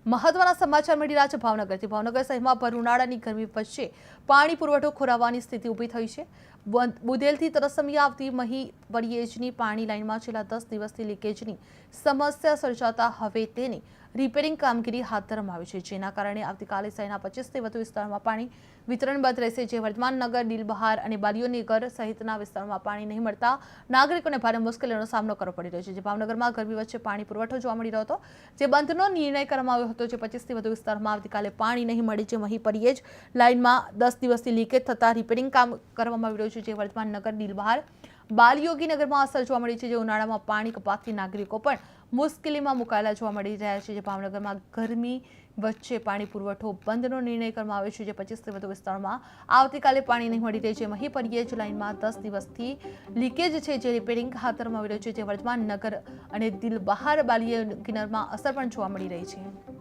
મહત્વના સમાચાર મળી રહ્યા છે ભાવનગરથી। ભાવનગર શહેરમાં ભર ઉનાળાની ગરમી વચ્ચે પાણી પુરવઠો ખોરવવાની સ્થિતિ ઊભી થઈ છે। બુદેલથી તરસમી આવતી મહી પરિયેજની પાણી લાઇનમાં છેલ્લા 10 દિવસથી લીકેજની સમસ્યા સર્જાતા હવે તેની રિપેરિંગ કામગીરી હાથ ધરવામાં આવી છે, જેના કારણે આવતીકાલે શહેરના 25થી વધુ વિસ્તારોમાં પાણી વિતરણ બંધ રહેશે। જે વર્તમાન નગર, દિલબહાર અને બાલિયોનગર સહિતના વિસ્તારોમાં પાણી નહીં મળતા નાગરિકોને ભારે મુશ્કેલીનો સામનો કરવો પડી રહ્યો છે। જે ભાવનગરમાં ગરમી વચ્ચે પાણી પુરવઠો જોવા મળી રહ્યો હતો, જે બંધનો નિર્ણય કરવામાં આવ્યો હતો। જે 25થી વધુ વિસ્તારમાં આવતીકાલે પાણી નહીં મળે, જે મહી પરિયેજ લાઇનમાં 10 દિવસથી લીકેજ થતા રિપેરિંગ કામ કરવામાં આવી રહ્યું છે। જે વર્તમાન નગર, દિલબહાર, બાલિયોગીનગરમાં અસર જોવા મળી છે। જે ઉનાળામાં પાણી કપાતથી નાગરિકો પણ મુશ્કેલીમાં મુકાયેલા જોવા મળી રહ્યા છે। જે ભાવનગરમાં ગરમી વચ્ચે પાણી પુરવઠો બંધનો નિર્ણય કરવામાં આવ્યો છે। જે 25થી વધુ વિસ્તારોમાં આવતીકાલે પાણી નહીં મળી રહે છે। મહી પરિયેજ લાઇનમાં 10 દિવસથી લીકેજ છે, જે રિપેરિંગ હાથ ધરવામાં આવી રહ્યું છે। જે વર્તમાન નગર અને દિલબહાર, બાલિયોગીનગરમાં અસર પણ જોવા મળી રહી છે।